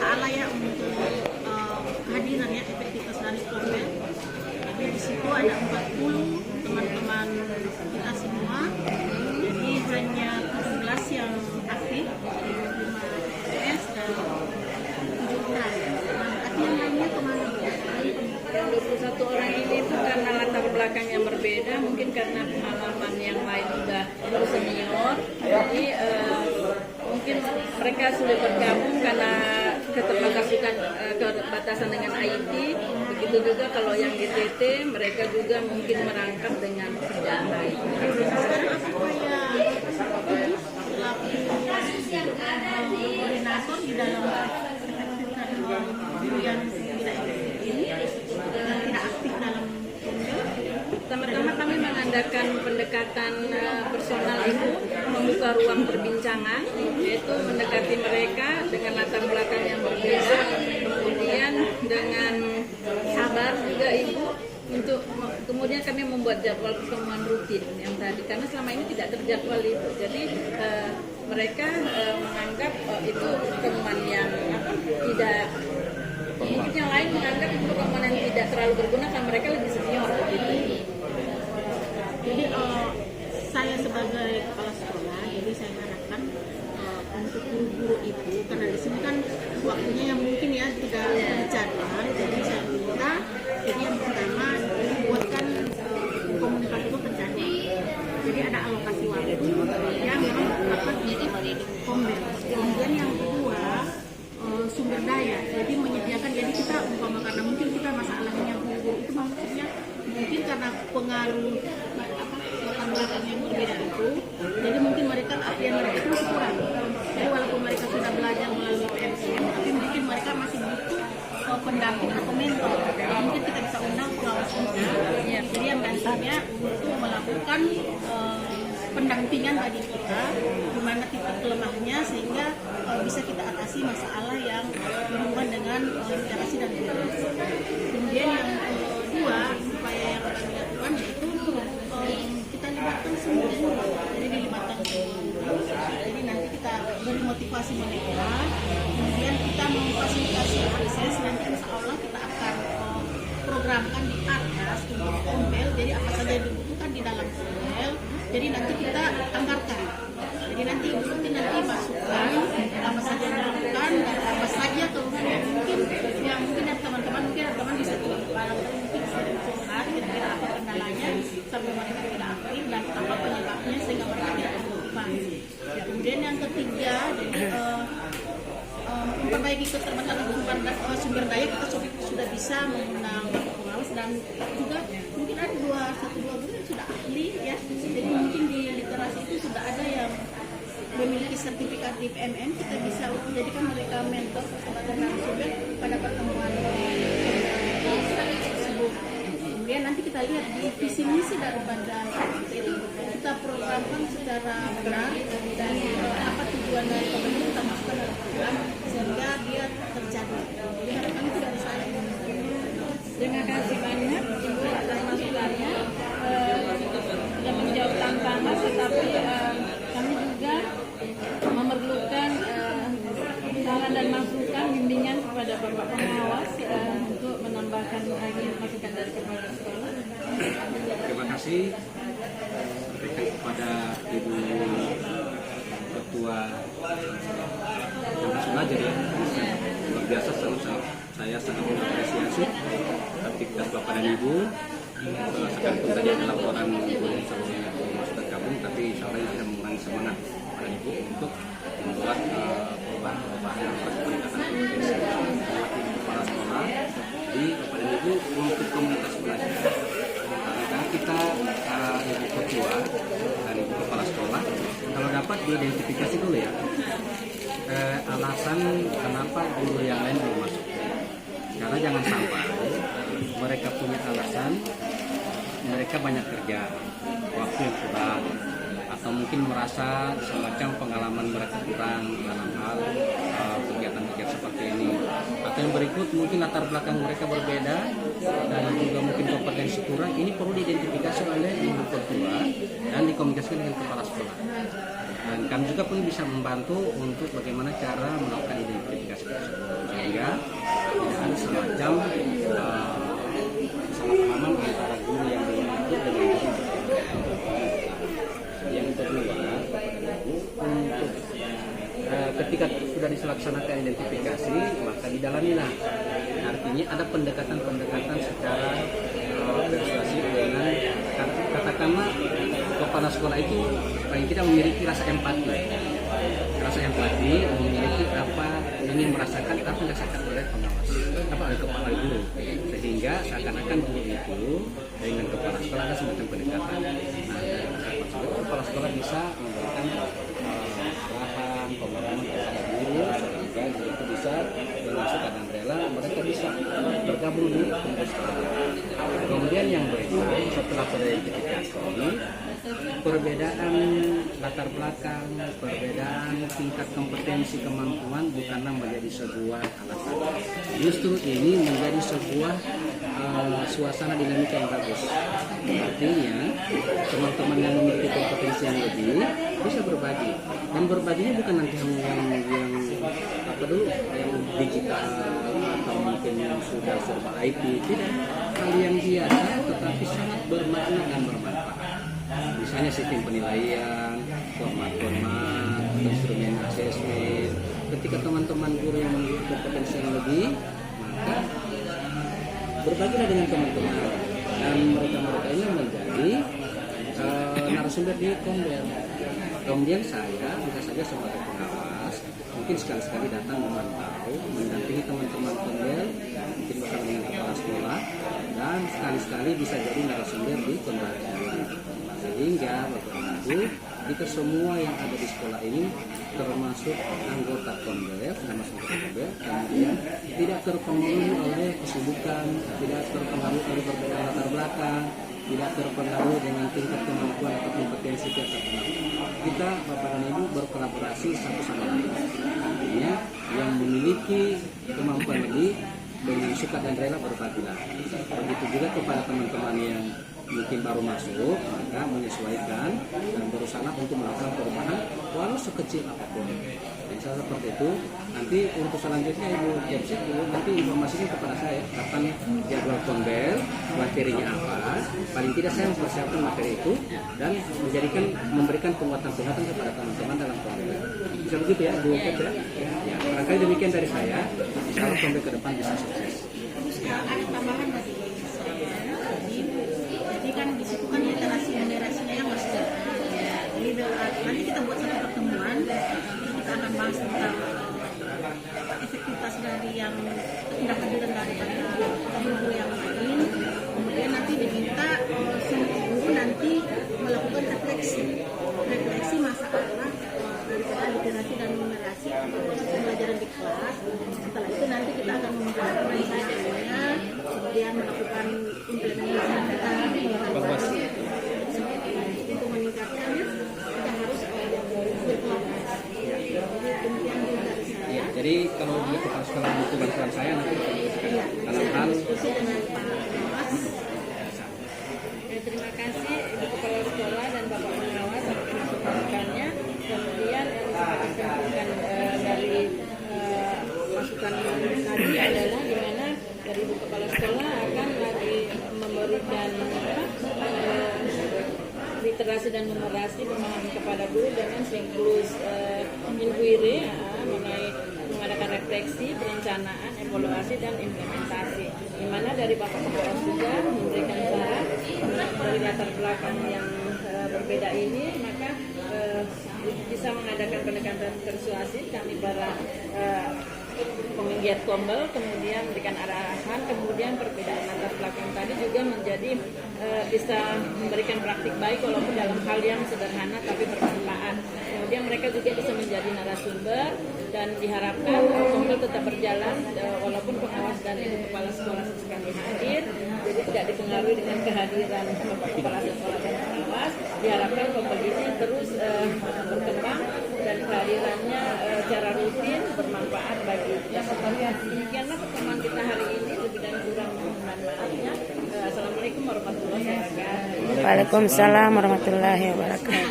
masalah ya untuk kehadiran ya efektivitas dari Kombel. Jadi di situ ada 40 teman-teman kita semua. Jadi hanya 17 yang aktif, 25 PPS dan 7 orang. Nah, yang lainnya kemana? Yang 21 orang ini itu karena latar belakang yang berbeda, mungkin karena pengalaman yang lain sudah senior, jadi mungkin mereka sudah bergabung karena keterbatasan dengan IT. Begitu juga kalau yang di TT, mereka juga mungkin merangkap dengan senjata. Sekarang apakah ya selaku koordinator di dalam yang tidak efektif ini dan tidak aktif dalam Kombel? Pertama-tama kami mengadakan pendekatan personal itu, membuka ruang perbincangan, yaitu mendekati mereka dengan latar belakang yang berbeda, kemudian dengan sabar juga Ibu, untuk kemudian kami membuat jadwal pertemuan rutin yang tadi, karena selama ini tidak terjadwal itu, jadi mereka menganggap itu pertemuan yang tidak, mungkin yang lain menganggap itu pertemuan yang tidak terlalu berguna karena mereka lebih senior begitu. Jadi saya sebagai kepala sekolah, jadi saya harapkan untuk guru-guru itu, karena di sini kan waktunya yang mungkin ya tidak terjadwal, jadi saya minta, jadi yang pertama buatkan komunikasi itu terjadi, jadi ada alokasi waktu yang memang dapat di Kombel. Kemudian yang kedua sumber daya, jadi menyediakan, jadi kita umpama karena mungkin kita masalahnya guru itu maksudnya mungkin karena pengaruh latar belakang yang berbeda itu, jadi mungkin mereka latihan mereka itu masih kurang. Jadi walaupun mereka sudah belajar melalui PMCM, tapi mungkin mereka masih butuh pendamping atau mentor. Jadi mungkin kita bisa undang pengawas juga, ya, jadi yang nantinya untuk melakukan pendampingan bagi kita, di mana titik lemahnya sehingga bisa kita atasi masalah yang berhubungan dengan literasi dan literasi. Kemudian yang kedua, upaya yang akan dilakukan yaitu kita libatkan semua guru, jadi dilibatkan semua guru. Jadi nanti kita beri motivasi mereka, kemudian kita memfasilitasi akses. Nanti insya Allah kita akan programkan di atas untuk Kombel. Jadi apa saja yang dibutuhkan di dalam Kombel, jadi nanti kita anggarkan. Jadi nanti mungkin nanti masukkan apa saja yang dilakukan dan apa saja kemudian mungkin dari teman-teman bisa dilakukan, mungkin bisa dicurhat kira-kira apa kendalanya sampai mereka tidak aktif dan apa penyebabnya sehingga mereka tidak termotivasi. Ya, kemudian yang ketiga, jadi memperbaiki keterbatasan sumber daya, kita sudah bisa mengundang pengawas dan juga mungkin ada satu dua guru yang sudah ahli ya, jadi mungkin di literasi itu sudah ada yang memiliki sertifikat di PMN, kita bisa menjadikan mereka mentor atau narasumber pada pertemuan tersebut. Kemudian nanti kita lihat di visi misi daripada itu kita programkan secara benar dan apa tujuan dari pemerintah kita masukkan dalam program sehingga dia terjadi. Jadi harapan itu dari saya. Terima kasih banyak Ibu atas masukannya. Sudah menjawab tantangan, tetapi kami juga memerlukan saran dan masukan bimbingan kepada Bapak Pengawas untuk menambahkan lagi masukan dari kepala sekolah. Terima kasih kepada Ibu Ketua Kampus Belajar ya, luar biasa, saya sangat mengapresiasi aktivitas Bapak dan Ibu. Sekalipun tadi ada laporan belum seluruhnya masuk tergabung, tapi insya Allah bisa mengurangi semangat Bapak dan Ibu untuk membuat perubahan-perubahan yang peningkatan kompetensi kepala sekolah di Bapak dan Ibu untuk komunitas belajar. Karena kita Ibu Ketua dan Ibu Kepala Sekolah, kalau dapat diidentifikasi dulu ya alasan kenapa guru yang lain belum masuk. Karena jangan sampai mereka punya alasan mereka banyak kerja, waktu yang kurang, atau mungkin merasa semacam pengalaman mereka kurang dalam hal kegiatan-kegiatan seperti ini. Atau yang berikut mungkin latar belakang mereka berbeda dan juga mungkin kompetensi kurang. Ini perlu diidentifikasi oleh Ibu Ketua dan dikomunikasikan dengan kepala sekolah. Dan kami juga pun bisa membantu untuk bagaimana cara melakukan identifikasi tersebut. sehingga tidak ada semacam kesalahpahaman antara guru yang dimaksud dengan guru yang berbeda. Yang kedua, untuk ketika sudah dilaksanakan identifikasi, maka didalamilah. Artinya ada pendekatan-pendekatan secara persuasif dengan katakanlah kepala sekolah itu paling tidak memiliki rasa empati, memiliki apa, ingin merasakan apa yang dirasakan oleh pengawas, oleh kepala guru, sehingga seakan-akan guru itu dengan kepala sekolah ada semacam pendekatan. Nah, kepala sekolah bisa memberikan arahan, pemahaman kepada guru, sehingga guru itu bisa dengan suka dan rela mereka bisa bergabung di sekolah. Kemudian yang berikutnya, setelah teridentifikasi, perbedaan latar belakang, perbedaan tingkat kompetensi kemampuan bukanlah menjadi sebuah alasan. Justru ini menjadi sebuah suasana dinamika yang bagus. Artinya teman-teman yang memiliki kompetensi yang lebih bisa berbagi, dan berbaginya bukan nanti yang digital atau mungkin yang sudah serba IT, tidak, hal yang biasa tetapi sangat bermakna dan bermanfaat. Misalnya sistem penilaian, format, instrumen asesmen. Ketika teman-teman guru yang memiliki kompetensi yang lebih, maka berbagilah dengan teman-teman, dan mereka ini menjadi narasumber di Kombel. Kemudian saya bisa saja sebagai pengawas mungkin sekali-sekali datang memantau, mendampingi teman-teman Kombel, mungkin bersama dengan kepala sekolah, dan sekali-sekali bisa jadi narasumber di pembelajaran. Sehingga Bapak Ibu, jika semua yang ada di sekolah ini termasuk anggota Kombel, kemudian tidak terpengaruh oleh kesibukan, tidak terpengaruh oleh perbedaan latar belakang, tidak terpengaruh dengan tingkat kemampuan atau kompetensi kita, Bapak dan Ibu berkolaborasi satu sama lain. Artinya yang memiliki kemampuan lebih dengan suka dan rela berbagilah. Begitu juga kepada teman-teman yang mungkin baru masuk, maka menyesuaikan dan berusaha untuk melakukan perubahan walau sekecil apapun. Misalnya seperti itu. Nanti untuk selanjutnya Ibu Kepsi, nanti informasinya kepada saya kapan jadwal Kombel, materinya apa. Paling tidak saya mempersiapkan materi itu dan memberikan penguatan-penguatan kepada teman-teman dalam Kombel. Bisa begitu ya, Bu Kepsi ya? Ya, barangkali demikian dari saya. Insya Allah Kombel ke depan bisa sukses. Ada tambahan dari saya. Jadi kan di situ kan generasinya yang harus jadi nanti kita buat satu pertemuan, kita akan bahas tentang efektivitas dari yang kehadiran daripada guru yang lain. Kemudian nanti diminta semua guru nanti melakukan refleksi masalah daripada literasi dan numerasi pembelajaran di kelas. Setelah itu nanti kita akan membuat penyelesaiannya, kemudian melakukan implementasi untuk meningkatkannya. Kita harus berkolaborasi. Ya, jadi kalau dia kepala sekolah butuh bantuan saya nanti dalam hal diskusi dengan Pak Pengawas. Terima kasih Ibu Kepala Sekolah dan Bapak Pengawas atas masukannya. Kemudian yang saya dari masukan tadi adalah di mana dari Ibu Kepala Sekolah akan lagi memberikan literasi dan numerasi pemahaman kepada guru dengan siklus inquiry mengenai mengadakan refleksi, perencanaan, evaluasi dan implementasi. Di mana dari Bapak Pengawas juga memberikan syarat dari latar belakang yang berbeda ini, maka bisa mengadakan pendekatan persuasif. Kami para penggiat Kombel kemudian memberikan arahan, kemudian perbedaan latar belakang tadi juga menjadi bisa memberikan praktik baik walaupun dalam hal yang sederhana tapi bermanfaat. Kemudian mereka juga bisa menjadi narasumber dan diharapkan Kombel tetap berjalan walaupun pengawas dan Ibu Kepala Sekolah sekali hadir, jadi tidak dipengaruhi dengan kehadiran Bapak Kepala Sekolah dan pengawas. Diharapkan Kombel ini terus berkembang dan kehadirannya secara rutin bermanfaat bagi kita. Demikianlah pertemuan kita hari ini, lebih dan kurang mohon maafnya. Assalamualaikum warahmatullahi wabarakatuh. Waalaikumsalam warahmatullahi wabarakatuh.